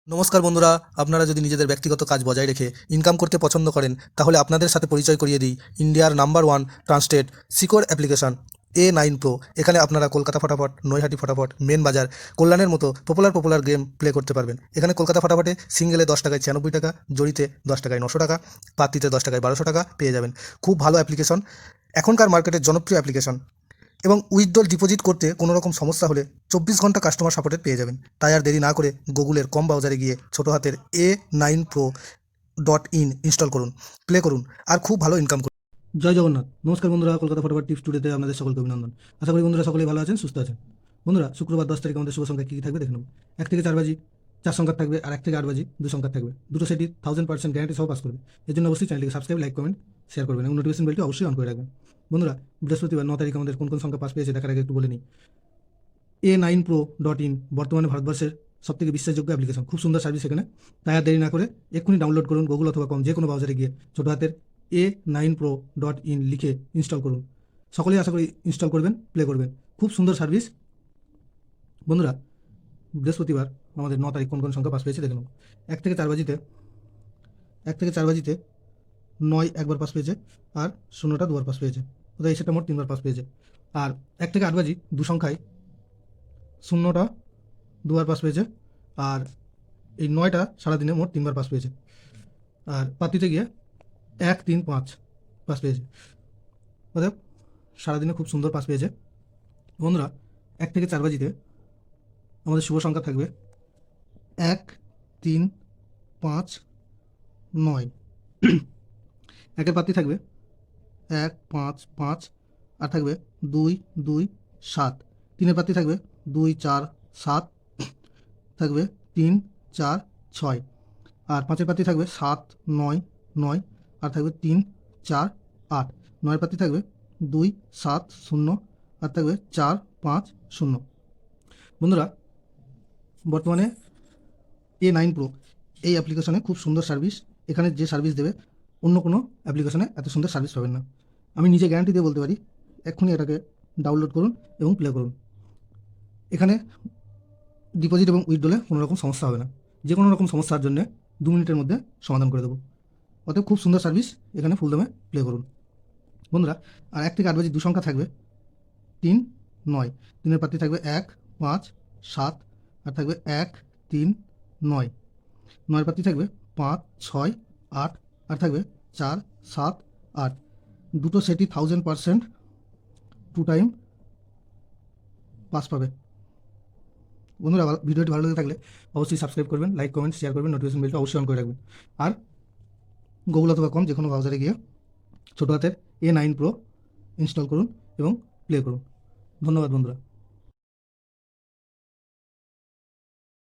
নমস্কার বন্ধুরা, আপনারা যদি নিজেদের ব্যক্তিগত কাজ বজায় রেখে ইনকাম করতে পছন্দ করেন, তাহলে আপনাদের সাথে পরিচয় করিয়ে দিই ইন্ডিয়ার number one translate secure application A9 Pro। এখানে আপনারা কলকাতা ফটাফট, নৈহাটি ফটাফট, মেন বাজার, কল্যাণের মতো পপুলার গেম প্লে করতে পারবেন। এখানে কলকাতা ফটাফটে সিঙ্গেলে 10 টাকায় 96 টাকা, জড়িতে 10 টাকায় 900 টাকা, পাত্তিতে 10 টাকায় 1200 টাকা পেয়ে যাবেন। খুব ভালো অ্যাপ্লিকেশন, এখনকার মার্কেটের জনপ্রিয় অ্যাপ্লিকেশন। এবং উইথড্রল ডিপোজিট করতে কোনো রকম সমস্যা হলে 24 ঘন্টা কাস্টমার সাপোর্টেড পেয়ে যাবেন। তাই আর দেরি না করে গুগলের কম ব্রাউজারে গিয়ে ছোটো হাতের A9Pro.in ইনস্টল করুন, প্লে করুন, আর খুব ভালো ইনকাম করুন। জয় জগন্নাথ। নমস্কার বন্ধুরা, কলকাতা ফটোফট টিপস টুডেতে আপনাদের সকলকে অভিনন্দন। আশা করি বন্ধুরা সকলেই ভালো আছেন, সুস্থ আছেন। বন্ধুরা, শুক্রবার 10 তারিখ আমাদের শুভ সংখ্যা কী কী থাকবে দেখে নেব। 1 থেকে 4 বাজি 4 সংখ্যা থাকবে, আর 1 থেকে 8 বাজি 2 সংখ্যা থাকবে। দুটো সেটই 1000% গ্যারান্টি সহ পাস করবে। এর জন্য অবশ্যই চ্যানেলটিকে সাবস্ক্রাইব, লাইক, কমেন্ট, শেয়ার করবেন এবং নোটিফিকেশন বেলটি অবশ্যই অন করে রাখবেন। বন্ধুরা, বৃহস্পতিবার 9 তারিখ আমাদের কোন কোন সংখ্যা পাস পেয়েছে দেখার আগে একটু বলে নিই। A9Pro.in বর্তমানে ভারতবর্ষের সবথেকে বিশ্বাসযোগ্য অ্যাপ্লিকেশন। খুব সুন্দর সার্ভিস এখানে। তাই আর দেরি না করে এক্ষুনি ডাউনলোড করুন, গুগল অথবা কম যে কোনো ব্রাউজারে গিয়ে ছোটো হাতের A9Pro.in লিখে ইনস্টল করুন। সকলেই আশা করি ইনস্টল করবেন, প্লে করবেন। খুব সুন্দর সার্ভিস। বন্ধুরা, বৃহস্পতিবার আমাদের 9 তারিখ কোন কোন সংখ্যা পাস পেয়েছে দেখে নেব। 1 থেকে 4 বাজিতে 9 একবার পাস পেয়েছে, আর 0টা দুবার পাস পেয়েছে, অর্থাৎ এই সেটটা মোট 3বার পাস পেয়েছে। আর 1 থেকে 8 বাজি 2 সংখ্যায় 0টা দুবার পাস পেয়েছে, আর এই 9টা সারাদিনে মোট 3বার পাস পেয়েছে। আর পাত্তিতে গিয়ে 1, 3, 5 পাস পেয়েছে, অর্থাৎ সারাদিনে খুব সুন্দর পাস পেয়েছে। বন্ধুরা, 1 থেকে 4 বাজিতে আমাদের শুভ সংখ্যা থাকবে 1, 3, 5, 9। একের পাত্তি থাকবে 1, 5, 5, আর থাকবে 2, 2, 7। 3-এর পাত্তি থাকবে 2, 4, 7, থাকবে 3, 4, 6। আর 5-এর পাত্তি থাকবে 7, 9, 9, আর থাকবে 3, 4, 8। 9-এর পাত্তি থাকবে 2, 7, 0, আর থাকবে 4, 5, 0। বন্ধুরা, বর্তমানে A9 Pro এই অ্যাপ্লিকেশনে খুব সুন্দর সার্ভিস। এখানে যে সার্ভিস দেবে অন্য কোনো অ্যাপ্লিকেশনে এত সুন্দর সার্ভিস পাবেন না। আমি নিজে গ্যারান্টি দিয়ে বলতে পারি। এক্ষুনি এটাকে ডাউনলোড করুন এবং প্লে করুন। এখানে ডিপোজিট এবং উইথড্রলে কোনো রকম সমস্যা হবে না। যে কোনো রকম সমস্যার জন্য 2 মিনিটের মধ্যে সমাধান করে দেবো। অতএব খুব সুন্দর সার্ভিস, এখানে ফুল দামে প্লে করুন। বন্ধুরা, আর 1 থেকে 8 বাজি 2 সংখ্যা থাকবে 3, 9। 3-এর পাত্তি থাকবে 1, 5, 7, আর থাকবে 1, 3, 9। 9-এর পাত্তি থাকবে 5, 6, 8, আর থাকবে 4, 7, 8। দুটো সেটই 1000% 2 টাইম পাস পাবে। বন্ধুরা, ভিডিওটি ভালো লেগে থাকলে অবশ্যই সাবস্ক্রাইব করবেন, লাইক, কমেন্ট, শেয়ার করবেন, নোটিফিকেশন বেলটা অবশ্যই অন করে রাখবেন। আর গুগল অথবা কম যে কোনো ব্রাউজারে গিয়ে ছোটো হাতের A9 Pro ইনস্টল করুন এবং প্লে করুন। ধন্যবাদ বন্ধুরা।